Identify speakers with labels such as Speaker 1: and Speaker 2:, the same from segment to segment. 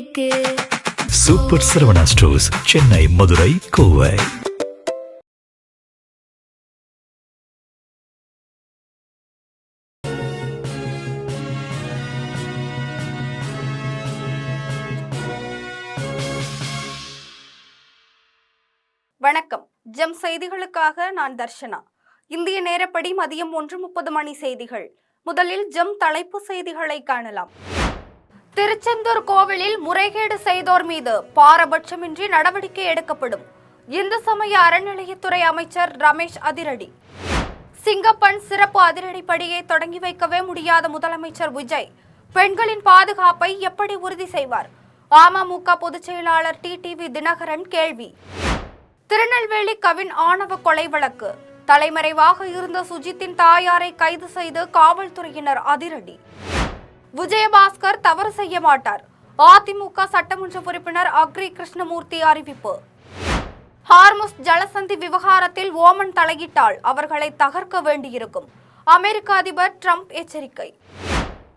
Speaker 1: இருக்கு.
Speaker 2: Super Saravana stores, Chennai, Madurai, Kovai.
Speaker 3: வணக்கம். GeM செய்திகளுக்காக நான் தர்ஷனா. இந்திய நேரப்படி மதியம் 1:30 மணி செய்திகள். முதலில் ஜெம் தலைப்பு செய்திகளை காணலாம். திருச்செந்தூர் கோவிலில் முறைகேடு செய்தோர் மீது பாரபட்சமின்றி நடவடிக்கை எடுக்கப்படும். இந்து சமய அறநிலையத்துறை அமைச்சர் ரமேஷ் அதிரடி. சிங்கப்பன் சிறப்பு அதிரடிப்படியை தொடங்கி வைக்கவே முடியாத முதலமைச்சர் விஜய் பெண்களின் பாதுகாப்பை எப்படி உறுதி செய்வார்? அமமுக பொதுச் செயலாளர் டிடிவி தினகரன் கேள்வி. திருநெல்வேலி கவின் ஆணவ கொலை வழக்கு, தலைமறைவாக இருந்த சுஜித்தின் தாயாரை கைது செய்து காவல்துறையினர் அதிரடி. விஜயபாஸ்கர் தவறு செய்ய மாட்டார், அதிமுக சட்டமன்ற உறுப்பினர் அக்ரி கிருஷ்ணமூர்த்தி அறிவிப்பு. ஹார்முஸ் ஜலசந்தி விவகாரத்தில் ஓமன் தலையிட்டால் அவர்களை தகர்க்க வேண்டியிருக்கும், அமெரிக்க அதிபர் டிரம்ப் எச்சரிக்கை.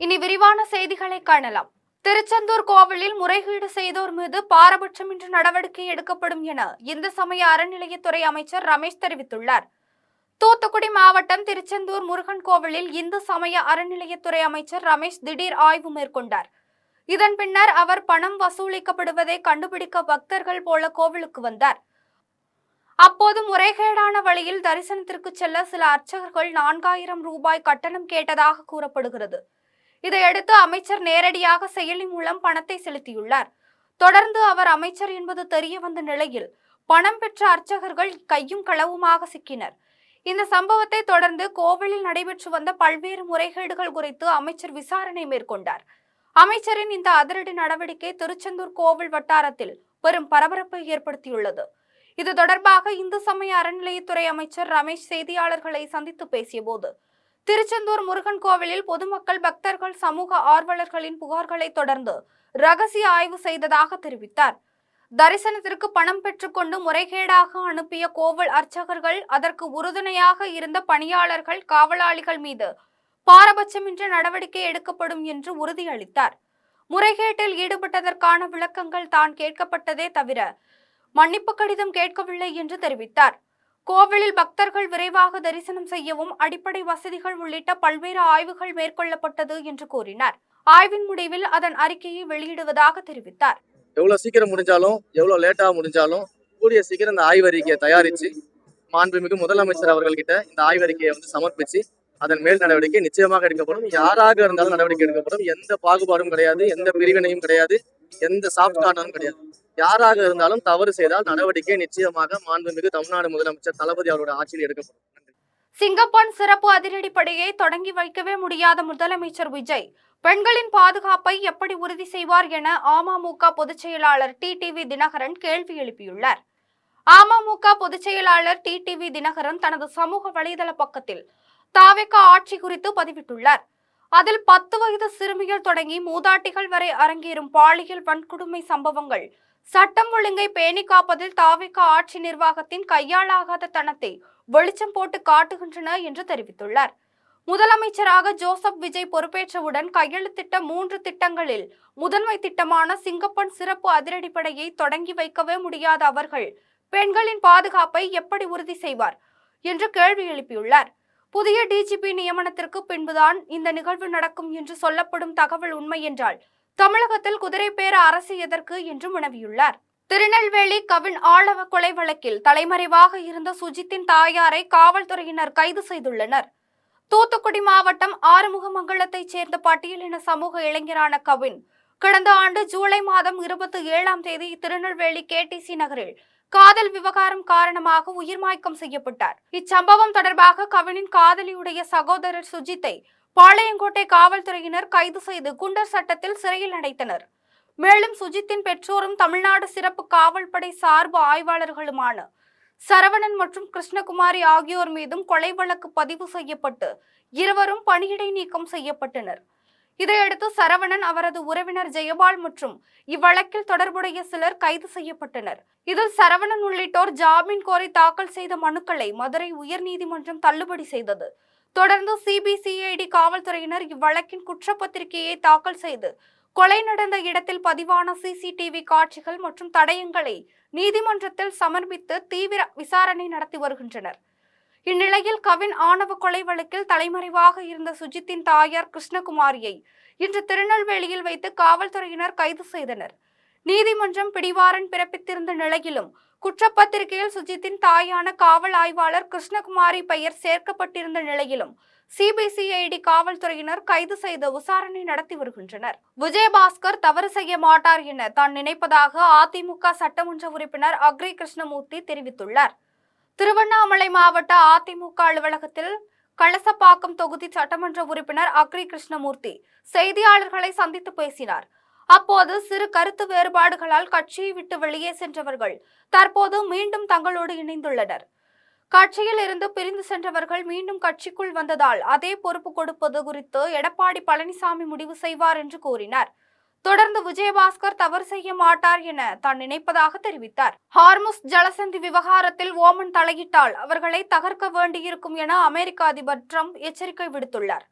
Speaker 3: இனி விரிவான செய்திகளை காணலாம். திருச்செந்தூர் கோவிலில் முறைகேடு செய்தோர் மீது பாரபட்சமின்றி நடவடிக்கை எடுக்கப்படும் என இந்து சமய அறநிலையத்துறை அமைச்சர் ரமேஷ் தெரிவித்துள்ளார். தூத்துக்குடி மாவட்டம் திருச்செந்தூர் முருகன் கோவிலில் இந்து சமய அறநிலையத்துறை அமைச்சர் ரமேஷ் திடீர் ஆய்வு மேற்கொண்டார். இதன் பின்னர் அவர் பணம் வசூலிக்கப்படுவதை கண்டுபிடிக்க பக்தர்கள் போல கோவிலுக்கு வந்தார். அப்போது முறைகேடான வழியில் தரிசனத்திற்கு செல்ல சில அர்ச்சகர்கள் 4000 ரூபாய் கட்டணம் கேட்டதாக கூறப்படுகிறது. இதையடுத்து அமைச்சர் நேரடியாக செயலி மூலம் பணத்தை செலுத்தியுள்ளார். தொடர்ந்து அவர் அமைச்சர் என்பது தெரிய வந்த நிலையில் பணம் பெற்ற அர்ச்சகர்கள் கையும் களவுமாக சிக்கினர். இந்த சம்பவத்தை தொடர்ந்து கோவிலில் நடைபெற்று வந்த பல்வேறு முறைகேடுகள் குறித்து அமைச்சர் விசாரணை மேற்கொண்டார். அமைச்சரின் இந்த அதிரடி நடவடிக்கை திருச்செந்தூர் கோவில் வட்டாரத்தில் பெரும் பரபரப்பை ஏற்படுத்தியுள்ளது. இது தொடர்பாக இந்து சமய அறநிலையத்துறை அமைச்சர் ரமேஷ் செய்தியாளர்களை சந்தித்து பேசிய போது, திருச்செந்தூர் முருகன் கோவிலில் பொதுமக்கள், பக்தர்கள், சமூக ஆர்வலர்களின் புகார்களை தொடர்ந்து ரகசிய ஆய்வு செய்ததாக தெரிவித்தார். தரிசனத்திற்கு பணம் பெற்றுக்கொண்டு முறைகேடாக அனுப்பிய கோவில் அர்ச்சகர்கள், அதற்கு உறுதுணையாக இருந்த பணியாளர்கள், காவலாளிகள் மீது பாரபட்சமின்றி நடவடிக்கை எடுக்கப்படும் என்று உறுதியளித்தார். முறைகேட்டில் ஈடுபட்டதற்கான விளக்கங்கள் தான் கேட்கப்பட்டதே தவிர மன்னிப்பு கடிதம் கேட்கவில்லை என்று தெரிவித்தார். கோவிலில் பக்தர்கள் விரைவாக தரிசனம் செய்யவும் அடிப்படை வசதிகள் உள்ளிட்ட பல்வேறு ஆய்வுகள் மேற்கொள்ளப்பட்டது என்று கூறினார். ஆய்வின் முடிவில் அதன் அறிக்கையை வெளியிடுவதாக தெரிவித்தார்.
Speaker 4: எவ்வளவு சீக்கிரம் முடிஞ்சாலும், எவ்வளவு லேட்டா முடிஞ்சாலும் கூடிய சீக்கிரம் இந்த ஆய்வறிக்கையை தயாரிச்சு மாண்புமிகு முதலமைச்சர் அவர்கள்கிட்ட இந்த ஆய்வறிக்கையை சமர்ப்பிச்சு அதன் மேல் நடவடிக்கை நிச்சயமாக எடுக்கப்படும். யாராக இருந்தாலும் நடவடிக்கை எடுக்கப்படும். எந்த பாகுபாடும் கிடையாது, எந்த பிரிவினையும் கிடையாது, எந்த சாஃப்ட் கார்னரும் கிடையாது. யாராக இருந்தாலும் தவறு செய்தால் நடவடிக்கை நிச்சயமாக மாண்புமிகு தமிழ்நாடு முதலமைச்சர் தளபதி அவருடைய ஆட்சியில் எடுக்கப்படும்.
Speaker 3: சிங்கப்பன் சிறப்பு அதிரடிப்படையை தொடங்கி வைக்கவே முடியாத முதலமைச்சர் விஜய் பெண்களின் பாதுகாப்பை எப்படி உறுதி செய்வார் என அமமுக பொதுச் செயலாளர் டிடிவி தினகரன் கேள்வி எழுப்பியுள்ளார். அமமுக பொதுச் செயலாளர் டிடிவி தினகரன் தனது சமூக வலைதள பக்கத்தில் தாவேக ஆட்சி குறித்து பதிவிட்டுள்ளார். அதில் 10 வயது சிறுமிகள் தொடங்கி மூதாட்டிகள் வரை அரங்கேறும் பாலியல் வன்கொடுமை சம்பவங்கள் சட்டம் ஒழுங்கை பேணி காப்பதில் தாவேக ஆட்சி நிர்வாகத்தின் கையாளாகாத தனத்தை வெளிச்சம் போட்டு காட்டுகின்றன என்று தெரிவித்துள்ளார். முதலமைச்சராக ஜோசப் விஜய் பொறுப்பேற்றவுடன் கையெழுத்திட்ட 3 திட்டங்களில் முதன்மை திட்டமான சிங்கப்பன் சிறப்பு அதிரடிப்படையை தொடங்கி வைக்கவே முடியாத அவர்கள் பெண்களின் பாதுகாப்பை எப்படி உறுதி செய்வார் என்று கேள்வி எழுப்பியுள்ளார். புதிய டிஜிபி நியமனத்திற்கு பின்புதான் இந்த நிகழ்வு நடக்கும் என்று சொல்லப்படும் தகவல் உண்மை என்றால் தமிழகத்தில் குதிரை பேர அரசு எதற்கு என்று வினவியுள்ளார். திருநெல்வேலி கவின் ஆணவ கொலை வழக்கில் தலைமறைவாக இருந்த சுஜித்தின் தாயாரை காவல்துறையினர் கைது செய்துள்ளனர். தூத்துக்குடி மாவட்டம் ஆறுமுகமங்கலத்தைச் சேர்ந்த பட்டியலின சமூக இளைஞரான கவின் கடந்த ஆண்டு ஜூலை மாதம் 27ஆம் தேதி திருநெல்வேலி KTC நகரில் காதல் விவகாரம் காரணமாக உயிர்மாய்க்கம் செய்யப்பட்டார். இச்சம்பவம் தொடர்பாக கவினின் காதலியுடைய சகோதரர் சுஜித்தை பாளையங்கோட்டை காவல்துறையினர் கைது செய்து குண்டர் சட்டத்தில் சிறையில் அடைத்தனர். மேலும் சுஜித்தின் பெற்றோரும் தமிழ்நாடு சிறப்பு காவல்படை சார்பு ஆய்வாளர்களுமான சரவணன் மற்றும் கிருஷ்ணகுமாரி ஆகியோர் மீதும் கொலை வழக்கு பதிவு செய்யப்பட்டு இருவரும் பணியிடை நீக்கம் செய்யப்பட்டனர். இதையடுத்து சரவணன், அவரது உறவினர் ஜெயபால் மற்றும் இவ்வழக்கில் தொடர்புடைய சிலர் கைது செய்யப்பட்டனர். இதில் சரவணன் உள்ளிட்டோர் ஜாமீன் கோரி தாக்கல் செய்த மனுக்களை மதுரை உயர்நீதிமன்றம் தள்ளுபடி செய்தது. தொடர்ந்து CBCID காவல்துறையினர் இவ்வழக்கின் குற்றப்பத்திரிகையை தாக்கல் செய்து கொலை நடந்த இடத்தில் பதிவான சிசிடிவி காட்சிகள் மற்றும் தடயங்களை நீதிமன்றத்தில் சமர்ப்பித்து தீவிர விசாரணை நடத்தி வருகின்றனர். இந்நிலையில் கவின் ஆணவ கொலை வழக்கில் தலைமறைவாக இருந்த சுஜித்தின் தாயார் கிருஷ்ணகுமாரியை இன்று திருநெல்வேலியில் வைத்து காவல்துறையினர் கைது செய்தனர். நீதிமன்றம் பிடிவாரண்ட் பிறப்பித்திருந்த நிலையிலும் குற்றப்பத்திரிகையில் சுஜித்தின் தாயான காவல் ஆய்வாளர் கிருஷ்ணகுமாரி பெயர் சேர்க்கப்பட்டிருந்த நிலையிலும் சிபிசிஐடி காவல்துறையினர் கைது செய்து விசாரணை நடத்தி வருகின்றனர். விஜயபாஸ்கர் தவறு செய்ய மாட்டார் என தான் நினைப்பதாக அதிமுக சட்டமன்ற உறுப்பினர் அக்ரி கிருஷ்ணமூர்த்தி தெரிவித்துள்ளார். திருவண்ணாமலை மாவட்ட அதிமுக அலுவலகத்தில் கலசப்பாக்கம் தொகுதி சட்டமன்ற உறுப்பினர் அக்ரி கிருஷ்ணமூர்த்தி செய்தியாளர்களை சந்தித்து பேசினார். அப்போது சிறு கருத்து வேறுபாடுகளால் கட்சியை விட்டு வெளியே சென்றவர்கள் தற்போது மீண்டும் தங்களோடு இணைந்துள்ளனர். கட்சியில் இருந்து பிரிந்து சென்றவர்கள் மீண்டும் கட்சிக்குள் வந்ததால் அதே பொறுப்பு கொடுப்பது குறித்து எடப்பாடி பழனிசாமி முடிவு செய்வார் என்று கூறினார். தொடர்ந்து விஜயபாஸ்கர் தவறு செய்ய மாட்டார் என தான் நினைப்பதாக தெரிவித்தார். ஹார்முஸ் ஜலசந்தி விவகாரத்தில் ஓமன் தலையிட்டால் அவர்களை தகர்க்க வேண்டியிருக்கும் என அமெரிக்க அதிபர் ட்ரம்ப் எச்சரிக்கை விடுத்துள்ளார்.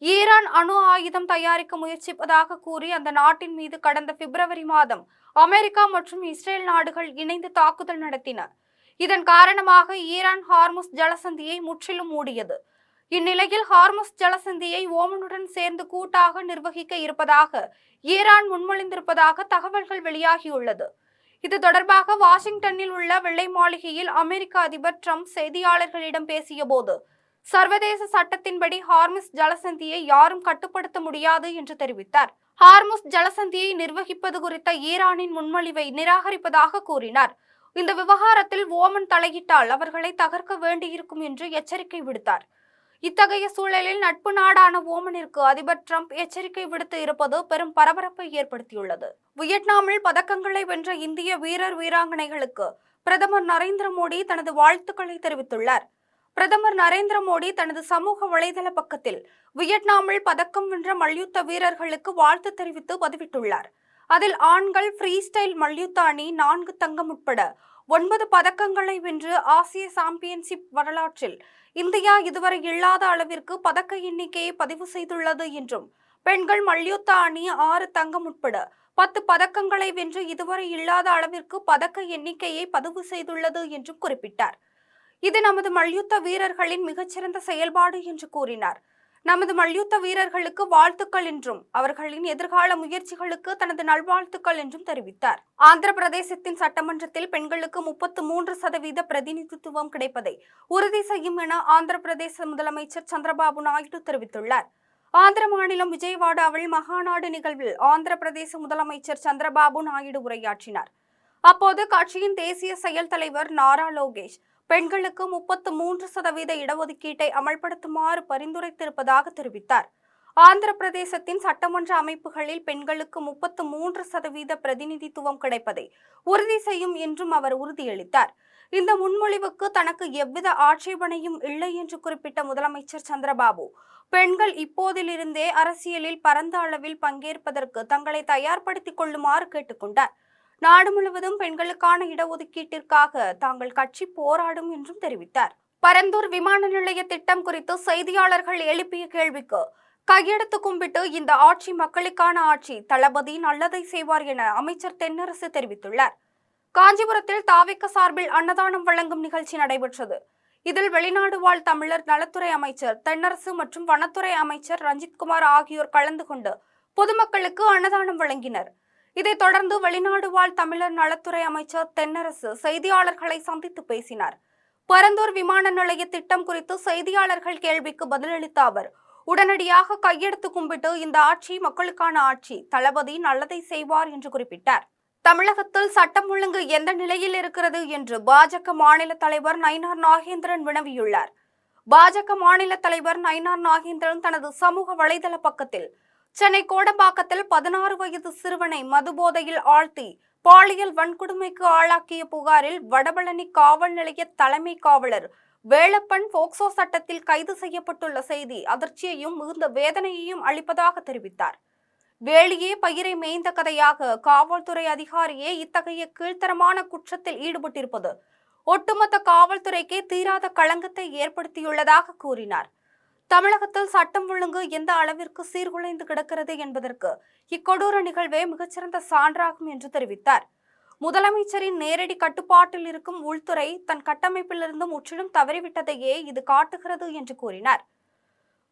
Speaker 3: ஈரான் அணு ஆயுதம் தயாரிக்க முயற்சிப்பதாக கூறி அந்த நாட்டின் மீது கடந்த பிப்ரவரி மாதம் அமெரிக்கா மற்றும் இஸ்ரேல் நாடுகள் இணைந்து தாக்குதல் நடத்தின. இதன் காரணமாக ஈரான் ஹார்முஸ் ஜலசந்தியை முற்றிலும் மூடியது. இந்நிலையில் ஹார்முஸ் ஜலசந்தியை ஓமனுடன் சேர்ந்து கூட்டாக நிர்வகிக்க இருப்பதாக ஈரான் முன்மொழிந்திருப்பதாக தகவல்கள் வெளியாகியுள்ளது. இது தொடர்பாக வாஷிங்டனில் உள்ள வெள்ளை மாளிகையில் அமெரிக்க அதிபர் ட்ரம்ப் செய்தியாளர்களிடம் பேசிய போது சர்வதேச சட்டத்தின்படி ஹார்முஸ் ஜலசந்தியை யாரும் கட்டுப்படுத்த முடியாது என்று தெரிவித்தார். ஹார்முஸ் ஜலசந்தியை நிர்வகிப்பது குறித்த ஈரானின் முன்மொழிவை நிராகரிப்பதாக கூறினார். இந்த விவகாரத்தில் ஓமன் தலையிட்டால் அவர்களை தகர்க்க வேண்டியிருக்கும் என்று எச்சரிக்கை விடுத்தார். இத்தகைய சூழலில் நட்பு நாடான ஓமனிற்கு அதிபர் ட்ரம்ப் எச்சரிக்கை விடுத்து இருப்பது பெரும் பரபரப்பை ஏற்படுத்தியுள்ளது. வியட்நாமில் பதக்கங்களை வென்ற இந்திய வீரர் வீராங்கனைகளுக்கு பிரதமர் நரேந்திர மோடி தனது வாழ்த்துக்களை தெரிவித்துள்ளார். பிரதமர் நரேந்திர மோடி தனது சமூக வலைதள பக்கத்தில் வியட்நாமில் பதக்கம் வென்ற மல்யுத்த வீரர்களுக்கு வாழ்த்து தெரிவித்து பதிவிட்டுள்ளார். அதில் ஆண்கள் ஃப்ரீ ஸ்டைல் மல்யுத்த அணி 4 தங்கம் உட்பட 9 பதக்கங்களை வென்று ஆசிய சாம்பியன்ஷிப் வரலாற்றில் இந்தியா இதுவரை இல்லாத அளவிற்கு பதக்க எண்ணிக்கையை பதிவு செய்துள்ளது என்றும், பெண்கள் மல்யுத்த அணி 6 தங்கம் உட்பட 10 பதக்கங்களை வென்று இதுவரை இல்லாத அளவிற்கு பதக்க எண்ணிக்கையை பதிவு செய்துள்ளது என்றும் குறிப்பிட்டார். இது நமது மல்யுத்த வீரர்களின் மிகச்சிறந்த செயல்பாடு என்று கூறினார். நமது மல்யுத்த வீரர்களுக்கு வாழ்த்துக்கள் என்றும் அவர்களின் எதிர்கால முயற்சிகளுக்கு தனது நல்வாழ்த்துக்கள் என்றும் தெரிவித்தார். ஆந்திர பிரதேசத்தின் சட்டமன்றத்தில் பெண்களுக்கு 33% பிரதிநிதித்துவம் கிடைப்பதை உறுதி செய்யும் என ஆந்திர பிரதேச முதலமைச்சர் சந்திரபாபு நாயுடு தெரிவித்துள்ளார். ஆந்திர மாநிலம் விஜயவாடாவில் மகாநாடு நிகழ்வில் ஆந்திர பிரதேச முதலமைச்சர் சந்திரபாபு நாயுடு உரையாற்றினார். அப்போது கட்சியின் தேசிய செயல் தலைவர் நாரா லோகேஷ் பெண்களுக்கு 33% இடஒதுக்கீட்டை அமல்படுத்துமாறு பரிந்துரைத்திருப்பதாக தெரிவித்தார். ஆந்திர பிரதேசத்தின் சட்டமன்ற அமைப்புகளில் பெண்களுக்கு 33% பிரதிநிதித்துவம் கிடைப்பதை உறுதி செய்யும் என்றும் அவர் உறுதியளித்தார். இந்த முன்மொழிவுக்கு தனக்கு எவ்வித ஆட்சேபனையும் இல்லை என்று குறிப்பிட்ட முதலமைச்சர் சந்திரபாபு, பெண்கள் இப்போதிலிருந்தே அரசியலில் பரந்த அளவில் பங்கேற்பதற்கு தங்களை தயார்படுத்திக் கொள்ளுமாறு கேட்டுக்கொண்டார். நாடு முழுவதும் பெண்களுக்கான இடஒதுக்கீட்டிற்காக தாங்கள் கட்சி போராடும் என்றும் தெரிவித்தார். பரந்தூர் விமான நிலைய திட்டம் குறித்து செய்தியாளர்கள் எழுப்பிய கேள்விக்கு கையெடுத்து கும்பிட்டு இந்த ஆட்சி மக்களுக்கான ஆட்சி, தளபதி நல்லதை செய்வார் என அமைச்சர் தென்னரசு தெரிவித்துள்ளார். காஞ்சிபுரத்தில் தாவிக சார்பில் அன்னதானம் வழங்கும் நிகழ்ச்சி நடைபெற்றது. இதில் வெளிநாடு வாழ் தமிழர் நலத்துறை அமைச்சர் தென்னரசு மற்றும் வனத்துறை அமைச்சர் ரஞ்சித்குமார் ஆகியோர் கலந்து கொண்டு பொதுமக்களுக்கு அன்னதானம் வழங்கினர். இதைத் தொடர்ந்து வெளிநாடு வாழ் தமிழர் நலத்துறை அமைச்சர் தென்னரசு செய்தியாளர்களை சந்தித்து பேசினார். பரந்தூர் விமான நிலைய திட்டம் குறித்து செய்தியாளர்கள் கேள்விக்கு பதிலளித்த அவர், உடனடியாக கையெடுத்து கும்பிட்டு இந்த ஆட்சி மக்களுக்கான ஆட்சி, தளபதி நல்லதை செய்வார் என்று குறிப்பிட்டார். தமிழகத்தில் சட்டம் ஒழுங்கு எந்த நிலையில் இருக்கிறது என்று பாஜக மாநில தலைவர் நயினார் நாகேந்திரன் வினவியுள்ளார். பாஜக மாநில தலைவர் நயினார் நாகேந்திரன் தனது சமூக வலைதள பக்கத்தில் சென்னை கோடம்பாக்கத்தில் 16 வயது சிறுவனை மதுபோதையில் ஆழ்த்தி பாலியல் வன்கொடுமைக்கு ஆளாக்கிய புகாரில் வடபழனி காவல் நிலைய தலைமை காவலர் வேலப்பன் போக்சோ சட்டத்தில் கைது செய்யப்பட்டுள்ள செய்தி அதிர்ச்சியையும் மிகுந்த வேதனையையும் அளிப்பதாக தெரிவித்தார். வேலியே பயிரை மேய்ந்த கதையாக காவல்துறை அதிகாரியே இத்தகைய கீழ்த்தரமான குற்றத்தில் ஈடுபட்டிருப்பது ஒட்டுமொத்த காவல்துறைக்கே தீராத களங்கத்தை ஏற்படுத்தியுள்ளதாக கூறினார். தமிழகத்தில் சட்டம் ஒழுங்கு எந்த அளவிற்கு சீர்குலைந்து கிடக்கிறது என்பதற்கு இக்கொடூர நிகழ்வே மிகச்சிறந்த சான்றாகும் என்று தெரிவித்தார். முதலமைச்சரின் நேரடி கட்டுப்பாட்டில் இருக்கும் உள்துறை தன் கட்டமைப்பிலிருந்து முற்றிலும் தவறிவிட்டதையே இது காட்டுகிறது என்று கூறினார்.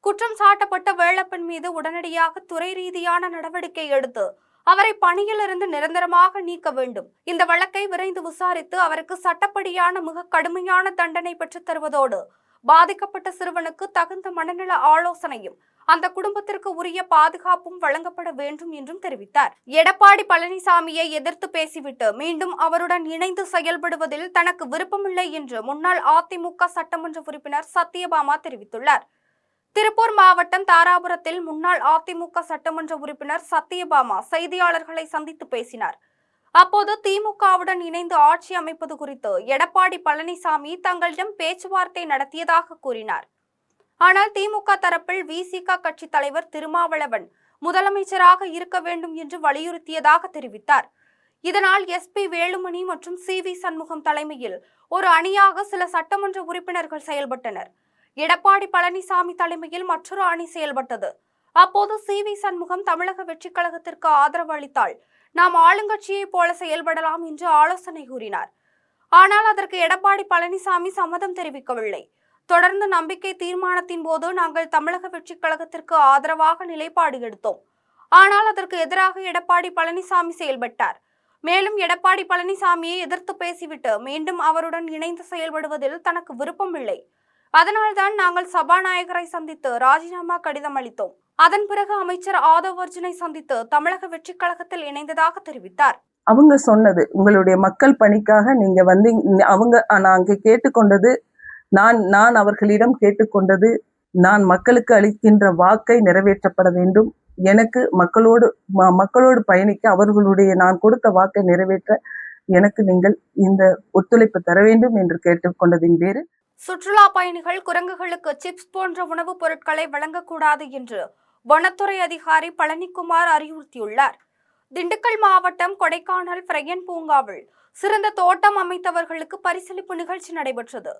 Speaker 3: குற்றம் சாட்டப்பட்ட வேலப்பன் மீது உடனடியாக துறை ரீதியான நடவடிக்கை எடுத்து அவரை பணியிலிருந்து நிரந்தரமாக நீக்க வேண்டும். இந்த வழக்கை விரைந்து விசாரித்து அவருக்கு சட்டப்படியான மிக கடுமையான தண்டனை பெற்றுத் தருவதோடு பாதிக்கப்பட்ட சிறுவனுக்கு தகுந்த மனநல ஆலோசனையும் அந்த குடும்பத்திற்கு உரிய பாதுகாப்பும் வழங்கப்பட வேண்டும் என்றும் தெரிவித்தார். எடப்பாடி பழனிசாமியை எதிர்த்து பேசிவிட்டு மீண்டும் அவருடன் இணைந்து செயல்படுவதில் தனக்கு விருப்பமில்லை என்று முன்னாள் அதிமுக சட்டமன்ற உறுப்பினர் சத்யபாமா தெரிவித்துள்ளார். திருப்பூர் மாவட்டம் தாராபுரத்தில் முன்னாள் அதிமுக சட்டமன்ற உறுப்பினர் சத்யபாமா செய்தியாளர்களை சந்தித்து பேசினார். அப்போது திமுகவுடன் இணைந்து ஆட்சி அமைப்பது குறித்து எடப்பாடி பழனிசாமி தங்களிடம் பேச்சுவார்த்தை நடத்தியதாக கூறினார். ஆனால் திமுக தரப்பில் விசிக கட்சி தலைவர் திருமாவளவன் முதலமைச்சராக இருக்க வேண்டும் என்று வலியுறுத்தியதாக தெரிவித்தார். இதனால் எஸ்பி வேலுமணி மற்றும் CV சண்முகம் தலைமையில் ஒரு அணியாக சில சட்டமன்ற உறுப்பினர்கள் செயல்பட்டனர். எடப்பாடி பழனிசாமி தலைமையில் மற்றொரு அணி செயல்பட்டது. அப்போது CV சண்முகம் தமிழக வெற்றி கழகத்திற்கு ஆதரவு அளித்தால் நாம் ஆளுங்கட்சியை போல செயல்படலாம் என்று ஆலோசனை கூறினார். ஆனால் அதற்கு எடப்பாடி பழனிசாமி சம்மதம் தெரிவிக்கவில்லை. தொடர்ந்து நம்பிக்கை தீர்மானத்தின் போது நாங்கள் தமிழக வெற்றி கழகத்திற்கு ஆதரவாக நிலைப்பாடு எடுத்தோம். ஆனால் அதற்கு எதிராக எடப்பாடி பழனிசாமி செயல்பட்டார். மேலும் எடப்பாடி பழனிசாமியை எதிர்த்து பேசிவிட்டு மீண்டும் அவருடன் இணைந்து செயல்படுவதில் தனக்கு விருப்பமில்லை. அதனால்தான் நாங்கள் சபாநாயகரை சந்தித்து ராஜினாமா கடிதம் அளித்தோம். அதன் பிறகு அமைச்சர் ஆதவ் அர்ஜுனை சந்தித்து தமிழக வெற்றி கழகத்தில் இணைந்ததாக தெரிவித்தார்.
Speaker 1: அவங்க சொன்னது உங்களுடைய மக்கள் பணிக்காக நீங்க வந்து நாங்க கேட்டுக்கொண்டது, நான் அவர்களிடம் கேட்டுக்கொண்டது, நான் மக்களுக்கு அளிக்கின்ற வாக்கை நிறைவேற்றப்பட வேண்டும். எனக்கு மக்களோடு பயணிக்க அவர்களுடைய நான் கொடுத்த வாக்கை நிறைவேற்ற எனக்கு நீங்கள் இந்த ஒத்துழைப்பு தர வேண்டும் என்று கேட்டுக்கொண்டதின் பேரு
Speaker 3: சுற்றுலா பயணிகள் குரங்குகளுக்கு சிப்ஸ் போன்ற உணவுப் பொருட்களை வழங்கக்கூடாது என்று வனத்துறை அதிகாரி பழனிக்குமார் அறிவுறுத்தியுள்ளார். திண்டுக்கல் மாவட்டம் கொடைக்கானல் பிரையன் பூங்காவில் சிறந்த தோட்டம் அமைத்தவர்களுக்கு பரிசளிப்பு நிகழ்ச்சி நடைபெற்றது.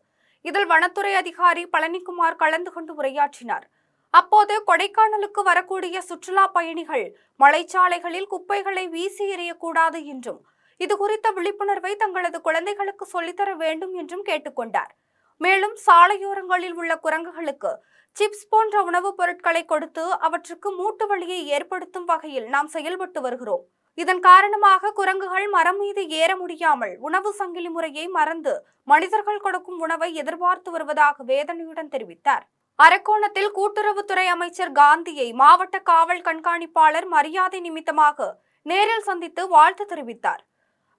Speaker 3: இதில் வனத்துறை அதிகாரி பழனிக்குமார் கலந்து கொண்டு உரையாற்றினார். அப்போது கொடைக்கானலுக்கு வரக்கூடிய சுற்றுலா பயணிகள் மலைச்சாலைகளில் குப்பைகளை வீசி எறியக்கூடாது என்றும் இது குறித்த விழிப்புணர்வை தங்களது குழந்தைகளுக்கு சொல்லித்தர வேண்டும் என்றும் கேட்டுக்கொண்டார். மேலும் சாலையோரங்களில் உள்ள குரங்குகளுக்கு சிப்ஸ் போன்ற உணவுப் பொருட்களை கொடுத்து அவற்றுக்கு மூட்டு வலியை ஏற்படுத்தும் வகையில் நாம் செயல்பட்டு வருகிறோம். இதன் காரணமாக குரங்குகள் மரம் மீது ஏற முடியாமல் உணவு சங்கிலி முறையை மறந்து மனிதர்கள் கொடுக்கும் உணவை எதிர்பார்த்து வருவதாக வேதனையுடன் தெரிவித்தார். அரக்கோணத்தில் கூட்டுறவுத்துறை அமைச்சர் காந்தியை மாவட்ட காவல் கண்காணிப்பாளர் மரியாதை நிமித்தமாக நேரில் சந்தித்து வாழ்த்து தெரிவித்தார்.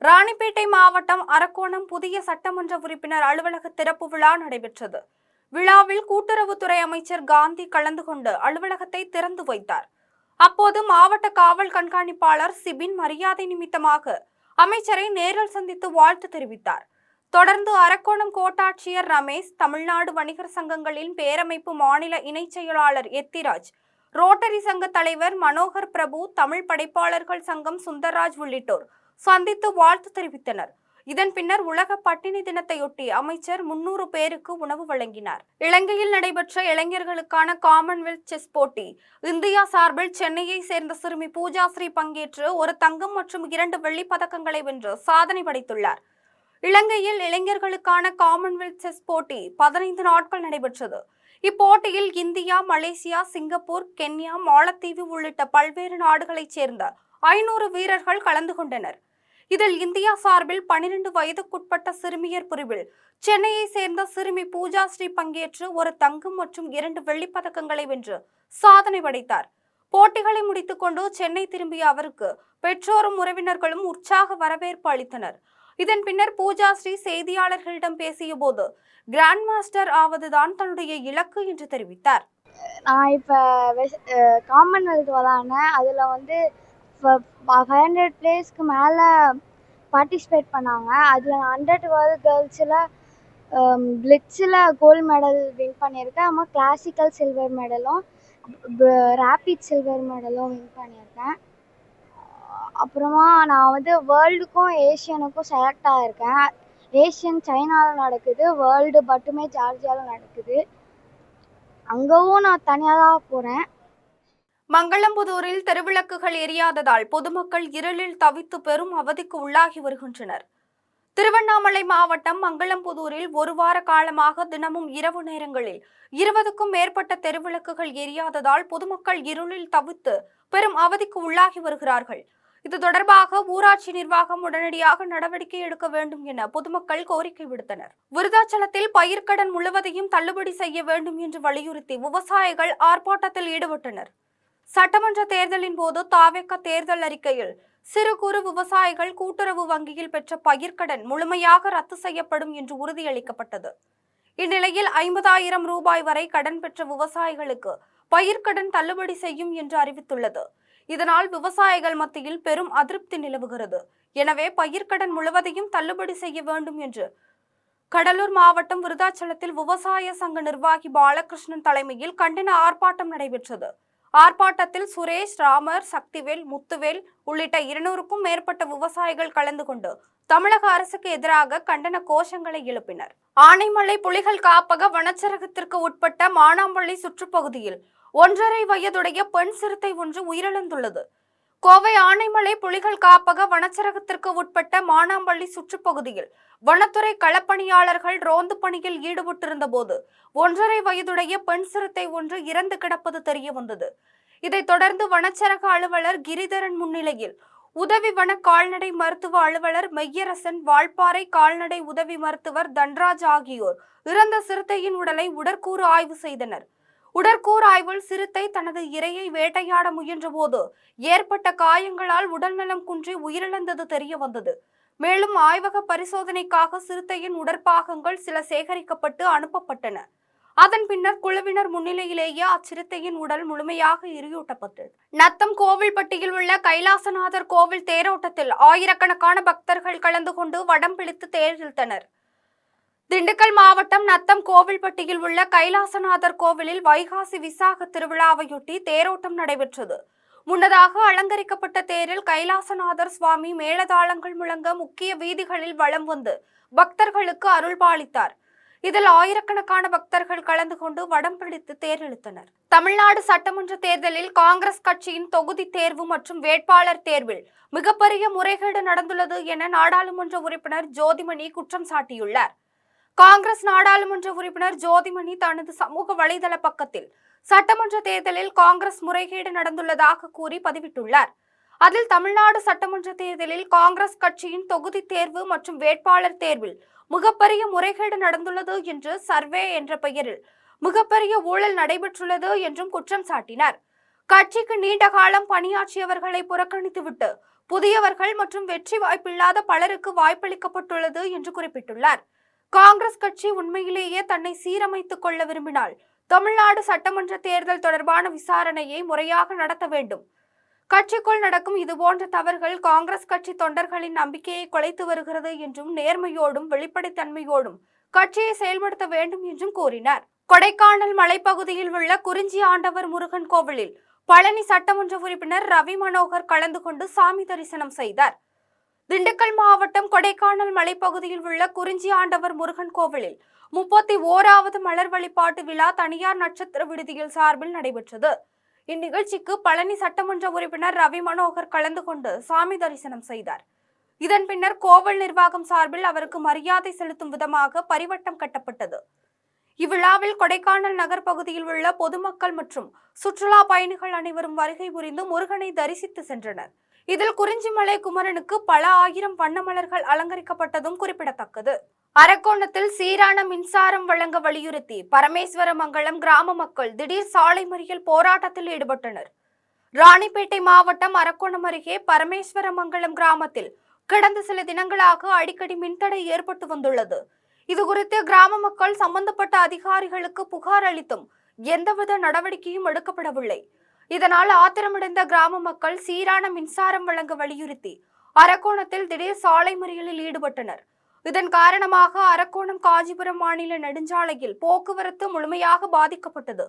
Speaker 3: ராணிப்பேட்டை மாவட்டம் அரக்கோணம் புதிய சட்டமன்ற உறுப்பினர் அலுவலக திறப்பு விழா நடைபெற்றது. விழாவில் கூட்டுறவுத்துறை அமைச்சர் காந்தி கலந்து கொண்டு அலுவலகத்தை திறந்து வைத்தார். அப்போது மாவட்ட காவல் கண்காணிப்பாளர் சிபின் மரியாதை நிமித்தமாக அமைச்சரை நேரில் சந்தித்து வாழ்த்து தெரிவித்தார். தொடர்ந்து அரக்கோணம் கோட்டாட்சியர் ரமேஷ், தமிழ்நாடு வணிகர் சங்கங்களின் பேரமைப்பு மாநில இணைச் செயலாளர் எத்திராஜ், ரோட்டரி சங்க தலைவர் மனோகர் பிரபு, தமிழ் படைப்பாளர்கள் சங்கம் சுந்தர்ராஜ் உள்ளிட்டோர் சந்தித்து வாழ்த்து தெரிவித்தனர். இதன் பின்னர் உலக பட்டினி தினத்தையொட்டி அமைச்சர் 300 பேருக்கு உணவு வழங்கினார். இலங்கையில் நடைபெற்ற இளைஞர்களுக்கான காமன்வெல்த் செஸ் போட்டி இந்தியா சார்பில் சென்னையை சேர்ந்த சிறுமி பூஜாஸ்ரீ பங்கேற்று ஒரு தங்கம் மற்றும் 2 வெள்ளிப் பதக்கங்களை வென்று சாதனை படைத்துள்ளார். இலங்கையில் இளைஞர்களுக்கான காமன்வெல்த் செஸ் போட்டி 15 நாட்கள் நடைபெற்றது. இப்போட்டியில் இந்தியா, மலேசியா, சிங்கப்பூர், கென்யா, மாலத்தீவு உள்ளிட்ட பல்வேறு நாடுகளைச் சேர்ந்த 500 வீரர்கள் கலந்து கொண்டனர். இதில் இந்தியா சார்பில் 12 வயதுக்குட்பட்ட சிறுமியர் பிரிவில் சென்னையை சேர்ந்த சிறுமி பூஜாஸ்ரீ பங்கேற்று ஒரு தங்கம் மற்றும் 2 வெள்ளிப் பதக்கங்களை வென்று சாதனை படைத்தார். போட்டிகளை முடித்துக்கொண்டு சென்னை திரும்பிய அவருக்கு பெற்றோரும் உறவினர்களும் உற்சாக வரவேற்பு அளித்தனர். இதன் பின்னர் பூஜாஸ்ரீ செய்தியாளர்களிடம் பேசிய போது கிராண்ட் மாஸ்டர் ஆவதுதான் தன்னுடைய இலக்கு என்று தெரிவித்தார்.
Speaker 5: நான் இப்போ காமன்வெல்த் விளாட்னேன். அதில் வந்து 500 பிளேஸ்க்கு மேலே பார்ட்டிசிபேட் பண்ணாங்க. அதில் நான் 100 வேர்ல்ட் கேர்ள்ஸில் பிளிட்ஸில் கோல்டு மெடல் வின் பண்ணியிருக்கேன். அப்புறம் கிளாசிக்கல் சில்வர் மெடலும் ரேபிட் சில்வர் மெடலும் வின் பண்ணியிருக்கேன். அப்புறமா நான் வந்து வேர்ல்டுக்கும் ஏஷியனுக்கும் செலக்ட் ஆகிருக்கேன். ஏஷியன் சைனாவில் நடக்குது, வேர்ல்டு மட்டுமே ஜார்ஜியாவில் நடக்குது. அங்கவும் நான் தனியாக தான் போகிறேன்.
Speaker 3: மங்களம்புதூரில் தெருவிளக்குகள் எரியாததால் பொதுமக்கள் இருளில் தவித்து பெரும் அவதிக்கு உள்ளாகி வருகின்றனர். திருவண்ணாமலை மாவட்டம் மங்களம்புதூரில் ஒரு வார காலமாக தினமும் இரவு நேரங்களில் 20க்கும் மேற்பட்ட தெருவிளக்குகள் எரியாததால் பொதுமக்கள் இருளில் தவித்து பெரும் அவதிக்கு உள்ளாகி வருகிறார்கள். இது தொடர்பாக ஊராட்சி நிர்வாகம் உடனடியாக நடவடிக்கை எடுக்க வேண்டும் என பொதுமக்கள் கோரிக்கை விடுத்தனர். விருதாச்சலத்தில் பயிர்க்கடன் முழுவதையும் தள்ளுபடி செய்ய வேண்டும் என்று வலியுறுத்தி விவசாயிகள் ஆர்ப்பாட்டத்தில் ஈடுபட்டனர். சட்டமன்ற தேர்தலின் போது தாவேக தேர்தல் அறிக்கையில் சிறு குறு விவசாயிகள் கூட்டுறவு வங்கியில் பெற்ற பயிர்க்கடன் முழுமையாக ரத்து செய்யப்படும் என்று உறுதியளிக்கப்பட்டது. இந்நிலையில் 50,000 ரூபாய் வரை கடன் பெற்ற விவசாயிகளுக்கு பயிர்க்கடன் தள்ளுபடி செய்யும் என்று அறிவித்துள்ளது. இதனால் விவசாயிகள் மத்தியில் பெரும் அதிருப்தி நிலவுகிறது. எனவே பயிர்க்கடன் முழுவதையும் தள்ளுபடி செய்ய வேண்டும் என்று கடலூர் மாவட்டம் விருதாச்சலத்தில் விவசாய சங்க நிர்வாகி பாலகிருஷ்ணன் தலைமையில் கண்டன ஆர்ப்பாட்டம் நடைபெற்றது. ஆர்ப்பாட்டத்தில் சுரேஷ், ராமர், சக்திவேல், முத்துவேல் உள்ளிட்ட 200க்கும் மேற்பட்ட விவசாயிகள் கலந்து கொண்டு தமிழக அரசுக்கு எதிராக கண்டன கோஷங்களை எழுப்பினர். ஆனைமலை புலிகள் காப்பக வனச்சரகத்திற்கு உட்பட்ட மானாம்பள்ளி சுற்றுப்பகுதியில் 1.5 வயதுடைய பெண் சிறுத்தை ஒன்று உயிரிழந்துள்ளது. கோவை ஆனைமலை புலிகள் காப்பக வனச்சரகத்திற்கு உட்பட்ட மானாம்பள்ளி சுற்றுப்பகுதியில் வனத்துறை களப்பணியாளர்கள் ரோந்து பணியில் ஈடுபட்டிருந்த போது 1.5 வயதுடைய பெண் சிறுத்தை ஒன்று இறந்து கிடப்பது தெரிய வந்தது. இதைத் தொடர்ந்து வனச்சரக அலுவலர் கிரிதரன் முன்னிலையில் உதவி வன கால்நடை மருத்துவ அலுவலர் மெய்யரசன், வால்பாறை கால்நடை உதவி மருத்துவர் தன்ராஜ் ஆகியோர் இறந்த சிறுத்தையின் உடலை உடற்கூறு ஆய்வு செய்தனர். உடற்கூறு ஆய்வில் சிறுத்தை தனது இரையை வேட்டையாட முயன்ற போது ஏற்பட்ட காயங்களால் உடல்நலம் குன்றி உயிரிழந்தது தெரிய வந்தது. மேலும் ஆய்வக பரிசோதனைக்காக சிறுத்தையின் உடற்பாகங்கள் சில சேகரிக்கப்பட்டு அனுப்பப்பட்டன. அதன் பின்னர் குழுவினர் முன்னிலையிலேயே அச்சிறுத்தையின் உடல் முழுமையாக எரியூட்டப்பட்டது. நத்தம் கோவில்பட்டியில் உள்ள கைலாசநாதர் கோவில் தேரோட்டத்தில் ஆயிரக்கணக்கான பக்தர்கள் கலந்து கொண்டு வடம் பிடித்து தேர் இழுத்தனர். திண்டுக்கல் மாவட்டம் நத்தம் கோவில்பட்டியில் உள்ள கைலாசநாதர் கோவிலில் வைகாசி விசாக திருவிழாவையொட்டி தேரோட்டம் நடைபெற்றது. முன்னதாக அலங்கரிக்கப்பட்ட தேரில் கைலாசநாதர் சுவாமி மேளதாளங்கள் முழங்க முக்கிய வீதிகளில் வலம் வந்து பக்தர்களுக்கு அருள்பாலித்தார். இதில் ஆயிரக்கணக்கான பக்தர்கள் கலந்து கொண்டு வடம் பிடித்து தேர் இழுத்தனர். தமிழ்நாடு சட்டமன்ற தேர்தலில் காங்கிரஸ் கட்சியின் தொகுதி தேர்வு மற்றும் வேட்பாளர் தேர்வில் மிகப்பெரிய முறைகேடு நடந்துள்ளது என நாடாளுமன்ற உறுப்பினர் ஜோதிமணி குற்றம் சாட்டியுள்ளார். காங்கிரஸ் நாடாளுமன்ற உறுப்பினர் ஜோதிமணி தனது சமூக வலைதள பக்கத்தில் சட்டமன்ற தேர்தலில் காங்கிரஸ் முறைகேடு நடந்துள்ளதாக கூறி பதிவிட்டுள்ளார். அதில் தமிழ்நாடு சட்டமன்ற தேர்தலில் காங்கிரஸ் கட்சியின் தொகுதி தேர்வு மற்றும் வேட்பாளர் தேர்வில் மிகப்பெரிய முறைகேடு நடந்துள்ளது என்று சர்வே என்ற பெயரில் மிகப்பெரிய ஊழல் நடைபெற்றுள்ளது என்றும் குற்றம் சாட்டினார். கட்சிக்கு நீண்ட காலம் பணியாற்றியவர்களை புறக்கணித்துவிட்டு புதியவர்கள் மற்றும் வெற்றி வாய்ப்பில்லாத பலருக்கு வாய்ப்பளிக்கப்பட்டுள்ளது என்று குறிப்பிட்டுள்ளார். காங்கிரஸ் கட்சி உண்மையிலேயே தன்னை சீரமைத்துக் கொள்ள விரும்பினால் தமிழ்நாடு சட்டமன்ற தேர்தல் தொடர்பான விசாரணையை முறையாக நடத்த வேண்டும். கட்சிக்குள் நடக்கும் இதுபோன்ற தவறுகள் காங்கிரஸ் கட்சி தொண்டர்களின் நம்பிக்கையை குலைத்து வருகிறது என்றும் நேர்மையோடும் வெளிப்படைத்தன்மையோடும் கட்சியை செயல்படுத்த வேண்டும் என்றும் கூறினார். கொடைக்கானல் மலைப்பகுதியில் உள்ள குறிஞ்சி ஆண்டவர் முருகன் கோவிலில் பழனி சட்டமன்ற உறுப்பினர் ரவி மனோகர் கலந்து கொண்டு சாமி தரிசனம் செய்தார். திண்டுக்கல் மாவட்டம் கொடைக்கானல் மலைப்பகுதியில் உள்ள குறிஞ்சி ஆண்டவர் முருகன் கோவிலில் 31வது மலர் வழிபாட்டு விழா தனியார் நட்சத்திர விடுதியில் சார்பில் நடைபெற்றது. இந்நிகழ்ச்சிக்கு பழனி சட்டமன்ற உறுப்பினர் ரவி மனோகர் கலந்து கொண்டு சாமி தரிசனம் செய்தார். இதன் பின்னர் கோவில் நிர்வாகம் சார்பில் அவருக்கு மரியாதை செலுத்தும் விதமாக பரிவட்டம் கட்டப்பட்டது. இவ்விழாவில் கொடைக்கானல் நகர் பகுதியில் உள்ள பொதுமக்கள் மற்றும் சுற்றுலா பயணிகள் அனைவரும் வருகை புரிந்து முருகனை தரிசித்து சென்றனர். இதில் குறிஞ்சிமலை குமரனுக்கு பல ஆயிரம் வண்ணமலர்கள் அலங்கரிக்கப்பட்டதும் குறிப்பிடத்தக்கது. அரக்கோணத்தில் சீரான மின்சாரம் வழங்க வலியுறுத்தி பரமேஸ்வரமங்கலம் கிராம மக்கள் திடீர் சாலை மறியல் போராட்டத்தில் ஈடுபட்டனர். ராணிப்பேட்டை மாவட்டம் அரக்கோணம் அருகே பரமேஸ்வரமங்கலம் கிராமத்தில் கடந்த சில தினங்களாக அடிக்கடி மின்தடை ஏற்பட்டு வந்துள்ளது. இதுகுறித்து கிராம மக்கள் சம்பந்தப்பட்ட அதிகாரிகளுக்கு புகார் அளித்தும் எந்தவித நடவடிக்கையும் எடுக்கப்படவில்லை. இதனால் ஆத்திரமடைந்த கிராம மக்கள் சீரான மின்சாரம் வழங்க வலியுறுத்தி அரக்கோணத்தில் திடீர் சாலை மறியலில் ஈடுபட்டனர். இதன் காரணமாக அரக்கோணம் காஞ்சிபுரம் மாநில நெடுஞ்சாலையில் போக்குவரத்து முழுமையாக பாதிக்கப்பட்டது.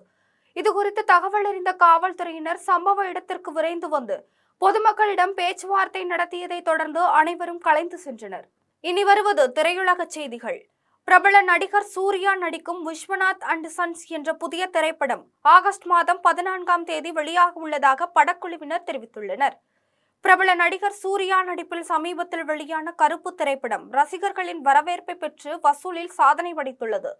Speaker 3: இதுகுறித்து தகவல் அறிந்த காவல்துறையினர் சம்பவ இடத்திற்கு விரைந்து வந்து பொதுமக்களிடம் பேச்சுவார்த்தை நடத்தியதை தொடர்ந்து அனைவரும் கலைந்து சென்றனர். இனி வருவது திரையுலக செய்திகள். பிரபல நடிகர் சூர்யா நடிக்கும் விஸ்வநாத் அண்ட் சன்ஸ் என்ற புதிய திரைப்படம் ஆகஸ்ட் மாதம் 14ஆம் தேதி வெளியாக உள்ளதாக படக்குழுவினர் தெரிவித்துள்ளனர். பிரபல நடிகர் சூர்யா நடிப்பில் சமீபத்தில் வெளியான கருப்பு திரைப்படம் ரசிகர்களின் வரவேற்பை பெற்று வசூலில் சாதனை படைத்துள்ளது.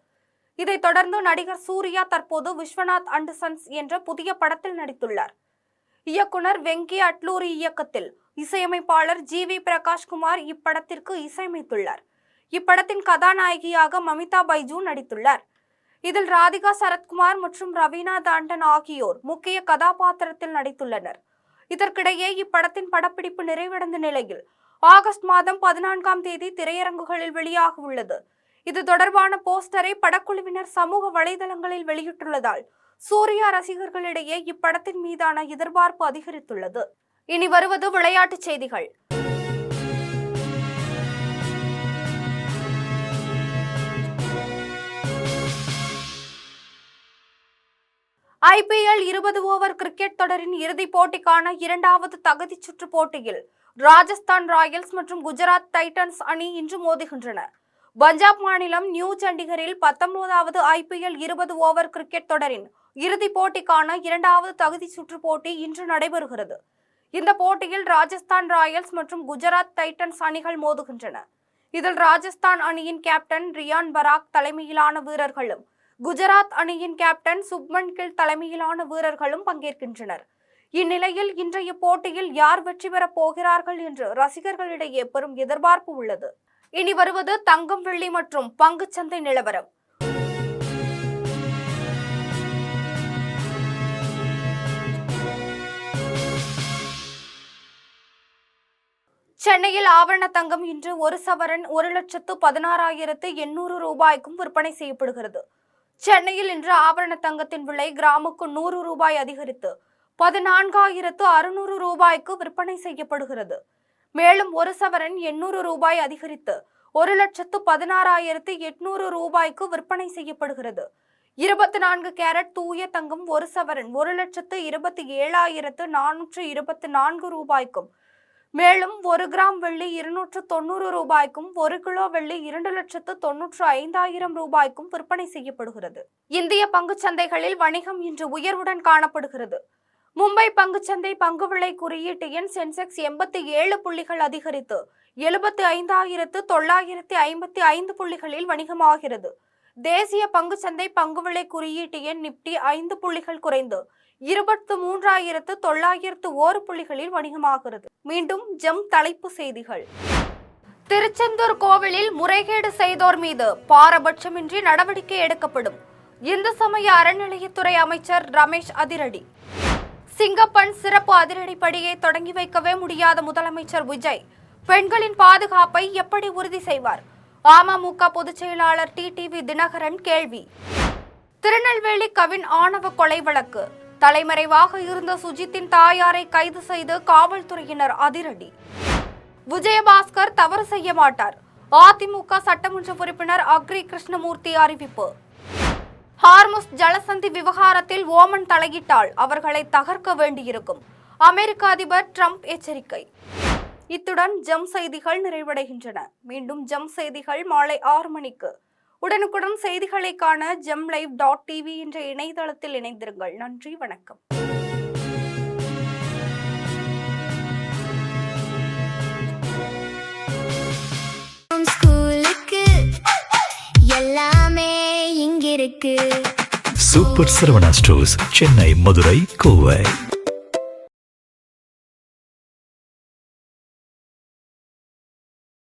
Speaker 3: இதைத் தொடர்ந்து நடிகர் சூர்யா தற்போது விஸ்வநாத் அண்ட் சன்ஸ் என்ற புதிய படத்தில் நடித்துள்ளார். இயக்குனர் வெங்கி அட்லூரி இயக்கத்தில் இசையமைப்பாளர் GV பிரகாஷ்குமார் இப்படத்திற்கு இசையமைத்துள்ளார். இப்படத்தின் கதாநாயகியாக மமிதா பைஜூ நடித்துள்ளார். இதில் ராதிகா சரத்குமார் மற்றும் ரவீனா தாண்டன் ஆகியோர் முக்கிய கதாபாத்திரத்தில் நடித்துள்ளனர். இதற்கிடையே இப்படத்தின் படப்பிடிப்பு நிறைவடைந்த நிலையில் ஆகஸ்ட் மாதம் 14ஆம் தேதி திரையரங்குகளில் வெளியாக உள்ளது. இது தொடர்பான போஸ்டரை படக்குழுவினர் சமூக வலைதளங்களில் வெளியிட்டுள்ளதால் சூர்யா ரசிகர்களிடையே இப்படத்தின் மீதான எதிர்பார்ப்பு அதிகரித்துள்ளது. இனி வருவது விளையாட்டுச் செய்திகள். IPL 20 ஓவர் கிரிக்கெட் தொடரின் இறுதிப் போட்டிக்கான 2வது தகுதிச் சுற்று போட்டியில் ராஜஸ்தான் ராயல்ஸ் மற்றும் குஜராத் டைட்டன்ஸ் அணி இன்று மோதுகின்றன. பஞ்சாப் மாநிலம் நியூ சண்டிகரில் 19வது IPL 20 ஓவர் கிரிக்கெட் தொடரின் இறுதிப் போட்டிக்கான 2வது தகுதிச் சுற்று போட்டி இன்று நடைபெறுகிறது. இந்த போட்டியில் ராஜஸ்தான் ராயல்ஸ் மற்றும் குஜராத் டைட்டன்ஸ் அணிகள் மோதுகின்றன. இதில் ராஜஸ்தான் அணியின் கேப்டன் ரியான் பராக் தலைமையிலான வீரர்களும் குஜராத் அணியின் கேப்டன் சுப்மன் கில் தலைமையிலான வீரர்களும் பங்கேற்கின்றனர். இந்நிலையில் இன்றைய போட்டியில் யார் வெற்றி பெறப் போகிறார்கள் என்று ரசிகர்களிடையே பெரும் எதிர்பார்ப்பு உள்ளது. இனி வருவது தங்கம், வெள்ளி மற்றும் பங்குச்சந்தை நிலவரம். சென்னையில் ஆபரண தங்கம் இன்று ஒரு சவரன் 1,16,800 ரூபாய்க்கும் விற்பனை செய்யப்படுகிறது. சென்னையில் இன்று ஆபரண தங்கத்தின் விலை கிராமுக்கு 100 ரூபாய் அதிகரித்து 14,600 ரூபாய்க்கு விற்பனை செய்யப்படுகிறது. மேலும் ஒரு சவரன் 800 ரூபாய் அதிகரித்து 1,16,800 ரூபாய்க்கு விற்பனை செய்யப்படுகிறது. 24 கேரட் தூய தங்கம் ஒரு சவரன் 1,27,424 ரூபாய்க்கும், மேலும் 1 கிராம் வெள்ளி 290 ரூபாய்க்கும், 1 கிலோ வெள்ளி 2,95,000 ரூபாய்க்கும் விற்பனை செய்யப்படுகிறது. இந்திய பங்குச்சந்தைகளில் வணிகம் இன்று உயர்வுடன் காணப்படுகிறது. மும்பை பங்குச்சந்தை பங்கு விலை குறியீட்டு எண் சென்செக்ஸ் 87 புள்ளிகள் அதிகரித்து 75,955 புள்ளிகளில் வணிகமாகிறது. தேசிய பங்குச்சந்தை பங்கு விலை குறியீட்டு எண் நிப்டி 5 புள்ளிகள் குறைந்து 23,901 புள்ளிகளில் வணிகமாகிறது. மீண்டும் ஜெம் தலைப்பு செய்திகள். திருச்செந்தூர் கோவிலில் முறைகேடு செய்தோர் மீது பாரபட்சமின்றி நடவடிக்கை எடுக்கப்படும். இந்து சமய அறநிலையத்துறை அமைச்சர் ரமேஷ் அதிரடி. சிங்கப்பன் சிறப்பு அதிரடிப்படியை தொடங்கி வைக்கவே முடியாத முதலமைச்சர் விஜய் பெண்களின் பாதுகாப்பை எப்படி உறுதி செய்வார்? அமமுக பொதுச் செயலாளர் டிடிவி தினகரன் கேள்வி. திருநெல்வேலி கவின் ஆணவ கொலை வழக்கு. தலைமறைவாக இருந்த சுஜித்தின் தாயாரை கைது செய்து காவல்துறையினர் அதிரடி. விஜயபாஸ்கர் தவறு செய்ய மாட்டார். அதிமுக சட்டமன்ற உறுப்பினர் அக்ரி கிருஷ்ணமூர்த்தி அறிவிப்பு. ஹார்முஸ் ஜலசந்தி விவகாரத்தில் ஓமன் தலையிட்டால் அவர்களை தகர்க்க வேண்டியிருக்கும். அமெரிக்க அதிபர் ட்ரம்ப் எச்சரிக்கை. இத்துடன் ஜெம் செய்திகள் நிறைவடைகின்றன. மீண்டும் ஜெம் செய்திகள் மாலை 6 மணிக்கு. உடனுக்குடன் செய்திகளை காண gemlive.tv என்ற இணையதளத்தில் இணைந்திருங்கள். நன்றி, வணக்கம்.
Speaker 2: Super Saravana stores, Chennai, Madurai, Kovai.